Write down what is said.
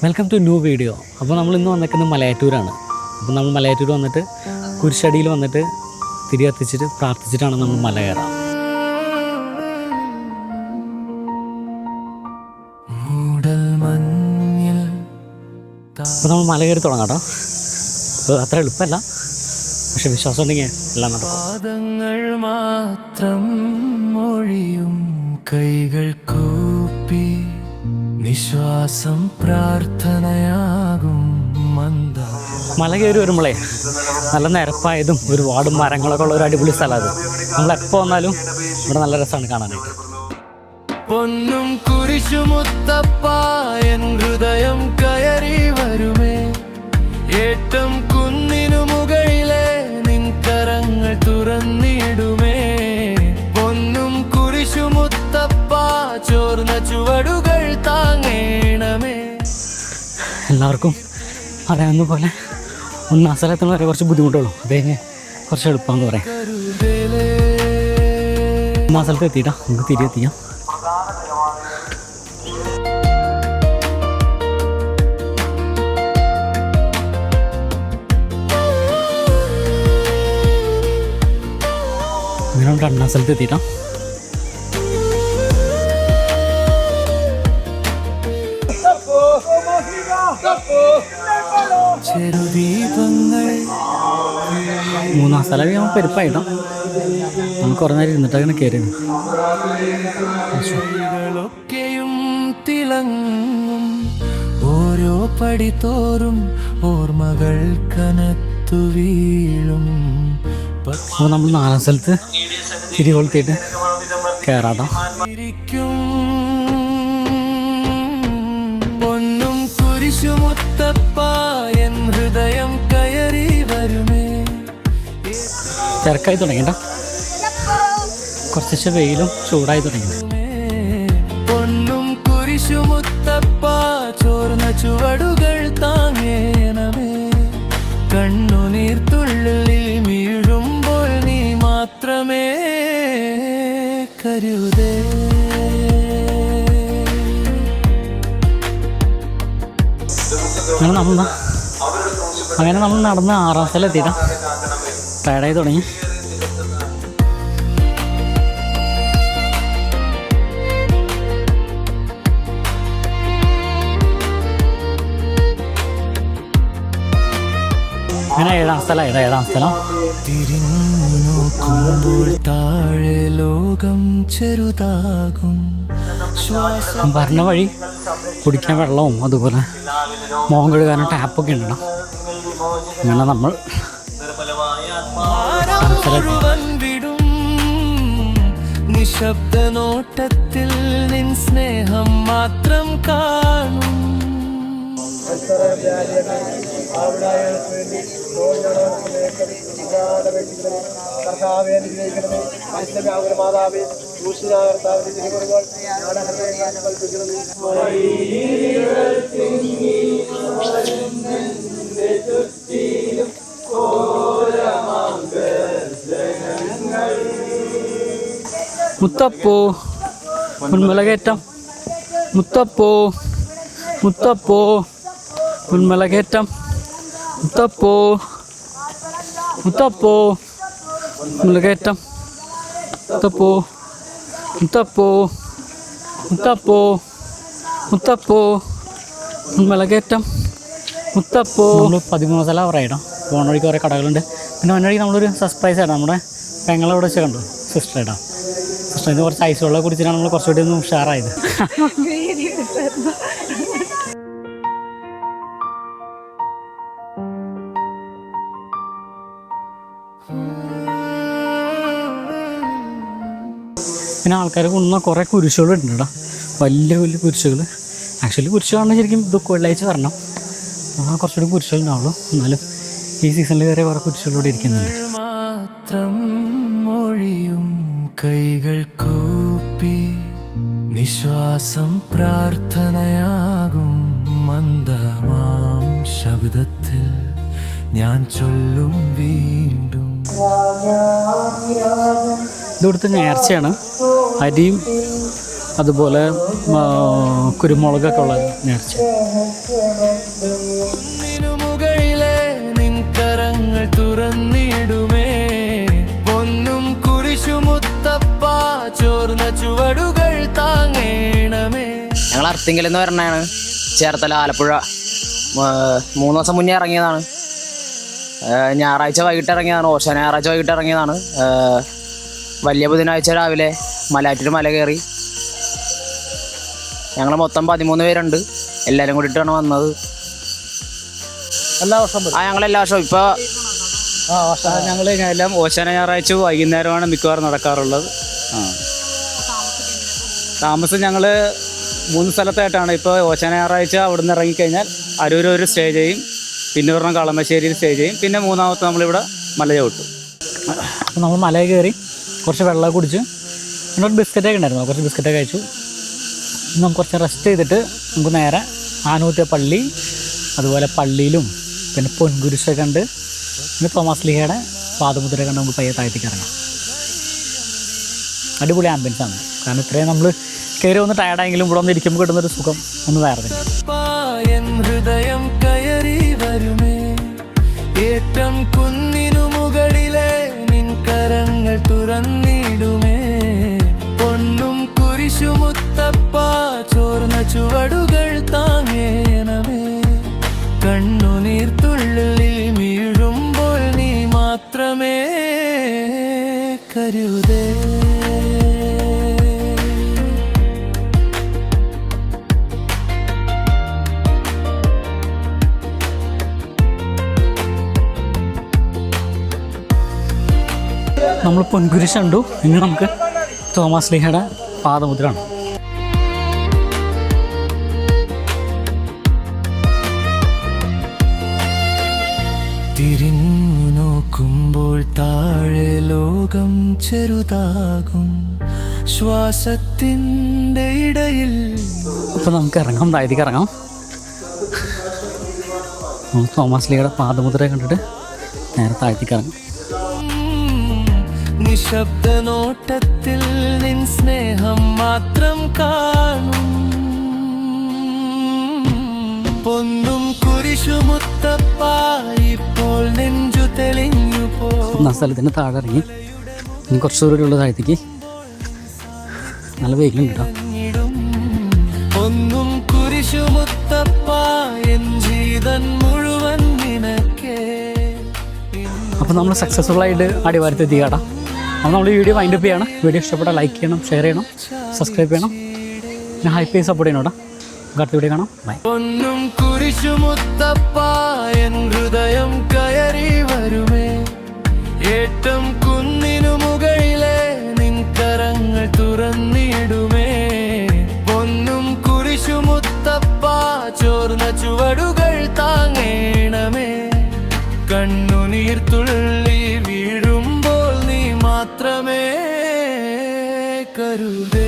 Welcome to new video. അപ്പോൾ നമ്മൾ ഇന്ന് വന്നിരിക്കുന്നത് മലയാറ്റൂരാണ്. അപ്പോൾ നമ്മൾ മലയാറ്റൂർ വന്നിട്ട് കുരിശടിയിൽ വന്നിട്ട് തിരി കത്തിച്ചിട്ട് പ്രാർത്ഥിച്ചിട്ടാണ് നമ്മൾ മല കയറാം. അപ്പോൾ നമ്മൾ മല കയറി തുടങ്ങാം കേട്ടോ. അപ്പോൾ അത്ര എളുപ്പമല്ല, പക്ഷെ വിശ്വാസം ഉണ്ടെങ്കിൽ എല്ലാം നടക്കും. പാദങ്ങൾ മാത്രം മൊഴിയും കൈകൾ കൂപ്പി നിശ്വാസം പ്രാർത്ഥനയാകും മന്ദ. മല കയറി വരുമ്പോഴേ നല്ല നിരപ്പായതും ഒരുപാട് മരങ്ങളൊക്കെ ഉള്ള ഒരു അടിപൊളി സ്ഥലമാണ്. നമ്മളെപ്പോൾ വന്നാലും ഇവിടെ നല്ല രസമാണ് കാണാനായിട്ട്. പൊന്നും കുരിശുമുത്തപ്പായൻ ഹൃദയം കയറി വരുമേ, ഏറ്റം കുന്നിനു മുകളിലെ നിൻ കരങ്ങൾ തുറന്നിടുമേ. പൊന്നും കുരിശുമുത്തപ്പാ ചോർന്ന ചുവടുകൾ താങ്ങേണമേ. എല്ലാവർക്കും അറിയാവുന്ന പോലെ ഒന്നാം സ്ഥലത്തുള്ള വരെ കുറച്ച് ബുദ്ധിമുട്ടുള്ളൂ, അത് കഴിഞ്ഞ് കുറച്ച് എളുപ്പമെന്ന് പറയാം. ഒന്നാം സ്ഥലത്ത് എത്തിയിട്ടാ നമുക്ക് തിരികെ എത്തിക്കാം. അങ്ങനെ നമുക്ക് രണ്ടാം സ്ഥലത്ത് എത്തിയിട്ടാ. മൂന്നാം സ്ഥലം ഞാൻ പെരുപ്പായിട്ടോ. നമുക്ക് കുറേ നേരം ഇരുന്നിട്ടങ്ങനെ കയറിയത്. ൊക്കെയും തിളങ്ങും ഓരോ പടി തോറും ഓർമ്മകൾ കനത്തു വീഴും. അപ്പോൾ നമ്മൾ നാലാം സ്ഥലത്ത് തിരി കൊളുത്തിയിട്ട് കയറാട്ടോ. പൊന്നും കുരിശുമുത്തപ്പായൻ ഹൃദയം കയറി വരുമേ. തിരക്കായി തുടങ്ങിട്ടോ, കുറച്ച് വെയിലും ചൂടായി തുടങ്ങി. പൊന്നും കുരിശുമുത്തപ്പാ ചോർന്ന ചുവടുകൾ താങ്ങേണമേ. കണ്ണുനീർത്തുള്ളിൽ വീഴുമ്പോൾ നീ മാത്രമേ കരുതേ. അങ്ങനെ നമ്മൾ നടന്ന് ആറാം സ്ഥലം എത്തിയിട്ടാ. ടയർഡായി തുടങ്ങി. അങ്ങനെ ഏഴാം സ്ഥലം തിരിഞ്ഞു നോക്കുമ്പോൾ താഴെ ലോകം ചെറുതാകും. പറഞ്ഞ വഴി കുടിക്കാൻ വെള്ളവും അതുപോലെ മോഹം കഴുകാനും ടാപ്പൊക്കെ ഉണ്ടോ. അങ്ങനെ നമ്മൾ വിടും നിശബ്ദ നോട്ടത്തിൽ നിൻ സ്നേഹം മാത്രം കാണും. മുത്തപ്പോ മുൻമലകയറ്റം, മുത്തപ്പോ മുത്തപ്പോ മുൻമലകയറ്റം, മുത്തപ്പോ മുത്തപ്പോ മുൻമലകയറ്റം, മുത്തപ്പോ മുത്തപ്പോ മുത്തപ്പോ മുത്തപ്പോ മുൻമലകയറ്റം, മുത്തപ്പോ. നമ്മൾ 13 സ്ഥലം പറയണം. പോണ വഴിക്ക് കുറേ കടകളുണ്ട്. പിന്നെ വന്ന വഴിക്ക് നമ്മളൊരു സർപ്രൈസ് ആയിട്ടാണ് നമ്മുടെ പെങ്ങളവിടെ വെച്ച് കണ്ടു. സിസ്റ്റർ ഇടാം. സിസ്റ്ററിന് കുറച്ച് ഐസ് വെള്ളം കുടിച്ചിട്ടാണ് നമ്മൾ കുറച്ചുകൂടി ഒന്ന് ഉഷാറായത്. പിന്നെ ആൾക്കാർ കൊണ്ടുവന്ന കുറേ കുരിശുകളുണ്ട് കേട്ടോ. വലിയ വലിയ കുരിശുകൾ. ആക്ച്വലി കുരിശ് കാണാൻ ശരിക്കും ഇതൊക്കെ വെള്ളിയാഴ്ച വരണം. നമ്മൾ കുറച്ചുകൂടി കുരിശുകളുണ്ടാവുള്ളൂ. എന്നാലും ഈ സീസണിൽ കയറിയ കുറേ കുരിശുകളോടെ ഇരിക്കുന്നുണ്ട്. മാത്രം മൊഴിയും കൈകൾ കൂപ്പി നിശ്വാസം പ്രാർത്ഥനയാകും മന്ദമാം ശബ്ദത്തിൽ ഞാൻ ചൊല്ലും വീണ്ടും. ഇവിടുത്തെ നേർച്ചയാണ്. അരിയും അതുപോലെ കുരുമുളകൊക്കെ ഉള്ള നേർച്ച. മുകളിലെ നിൻകരങ്ങൾ തുറന്നിടുമേ, പൊന്നും കുരിശുമുത്തപ്പ ചോർന്ന ചുവടുകൾ താങ്ങേണമേ. ഞങ്ങൾ അർത്തിങ്കൽ എന്ന് പറഞ്ഞാണ് ചേർത്തല ആലപ്പുഴ. 3 ദിവസം മുന്നേ ഇറങ്ങിയതാണ്. ഞായറാഴ്ച വൈകിട്ട് ഇറങ്ങിയതാണ്. ഞായറാഴ്ച വൈകിട്ട് ഇറങ്ങിയതാണ്. വലിയ ബുധനാഴ്ച രാവിലെ മലയാറ്റൂർ മല കയറി. ഞങ്ങൾ മൊത്തം 13 പേരുണ്ട്. എല്ലാവരും കൂടിയിട്ടാണ് വന്നത്. എല്ലാ വർഷവും ഞങ്ങൾ എല്ലാ വർഷവും ഇപ്പോൾ ഞങ്ങൾ എല്ലാം ഓശാന ഞായറാഴ്ച വൈകുന്നേരമാണ് മിക്കവാറും നടക്കാറുള്ളത്. താമസം ഞങ്ങൾ 3 സ്ഥലത്തായിട്ടാണ്. ഇപ്പോൾ ഓശാന ഞായറാഴ്ച അവിടെ നിന്ന് ഇറങ്ങിക്കഴിഞ്ഞാൽ അരൂർ ഒരു സ്റ്റേ ചെയ്യും, പിന്നെ ഒരെണ്ണം കളമശ്ശേരിയിൽ സ്റ്റേ ചെയ്യും, പിന്നെ 3ാമത്തെ നമ്മളിവിടെ മല ചവിട്ടും. അപ്പോൾ നമ്മൾ മലയിൽ കയറി കുറച്ച് വെള്ളം കുടിച്ച് എന്നോട് ബിസ്ക്കറ്റൊക്കെ ഉണ്ടായിരുന്നു. കുറച്ച് ബിസ്ക്കറ്റൊക്കെ കഴിച്ചു. നമുക്ക് കുറച്ച് റെസ്റ്റ് ചെയ്തിട്ട് നമുക്ക് നേരെ ആനൂത്തിയ പള്ളി, അതുപോലെ പള്ളിയിലും പിന്നെ പൊൻകുരിശൊക്കെ കണ്ട് പിന്നെ തോമസ് ലീഹയുടെ പാദമുദ്ര കണ്ട് നമുക്ക് പയ്യെ താഴത്തേക്ക് ഇറങ്ങാം. അടിപൊളി ആംബിയൻസ് ആണ്. കാരണം ഇത്രയും നമ്മൾ കയറി ഒന്ന് ടയർഡായെങ്കിലും ഇവിടെ ഒന്ന് ഇരിക്കുമ്പോൾ കിട്ടുന്നൊരു സുഖം ഒന്ന് വേറെ തന്നെ. ഹൃദയം കയറി വരുമേ, ഏറ്റം കുന്നിനു മുകളിലെ നിൻകരങ്ങൾ തുറന്നിടുമേ, പൊന്നും കുരിശുമുത്തപ്പ ചോർന്ന ചുവടുകൾ താങ്ങേണമേ. കണ്ണുനീർത്തുള്ളിൽ വീഴുമ്പോൾ നീ മാത്രമേ കരുതേ. നമ്മൾ പൊൻകുരിശ് കണ്ടു. ഇനി നമുക്ക് തോമസ് ലീഹയുടെ പാദമുദ്രയാണ്. തിരിഞ്ഞു നോക്കുമ്പോൾ താഴെ ലോകം ചെറുതാകും, ശ്വാസത്തിൻ്റെ ഇടയിൽ. അപ്പോൾ നമുക്ക് ഇറങ്ങാം, താഴത്തേക്ക് ഇറങ്ങാം. തോമസ് ലീഹയുടെ പാദമുദ്ര കണ്ടിട്ട് നേരെ താഴത്തേക്ക് ഇറങ്ങാം. നിശബ്ദ നോട്ടത്തിൽ നിൻ സ്നേഹം മാത്രം കാണും, പൊന്നും കുരിശുമുത്തപ്പ ഇപ്പോൾ നെഞ്ചു തെളിഞ്ഞു പോ. സ്ഥലത്തിന് താഴെ ഇറങ്ങി ഇനി കുറച്ച് ദൂരമുള്ള താഴത്തേക്ക്. നല്ല വെയിലുണ്ട് കേട്ടോ. പൊന്നും കുരിശുമുത്തപ്പ എൻ ജീവൻ മുഴുവൻ നിനക്കേ. അപ്പോൾ നമ്മൾ സക്സസ്ഫുള്ളായിട്ട് അടിവാരത്തെത്തി കേട്ടോ. അപ്പോൾ നമ്മൾ ഈ വീഡിയോ വൈൻഡപ്പ് ചെയ്യണം. വീഡിയോ ഇഷ്ടപ്പെട്ടാൽ ലൈക്ക് ചെയ്യണം, ഷെയർ ചെയ്യണം, സബ്സ്ക്രൈബ് ചെയ്യണം, പിന്നെ ഹൈപ്പ് സപ്പോർട്ട് ചെയ്യണം കേട്ടോ. അടുത്ത വീഡിയോ കാണാം. ബൈ. പൊന്നും കുരിശുമുത്തപ്പ എൻ ഹൃദയം കയറി വരുമേ, ഏറ്റം കുന്നിനു മുകളിലെ നിൻകരങ്ങൾ തുറന്നിടുമേ, പൊന്നും കുരിശുമുത്തപ്പ ചോർന്ന ചുവടുകൾ താങ്ങേണമേ. കണ്ണുനീർത്തുള്ളി വീഴുമ്പോൾ നീ മാത്രമേ കരുതേ.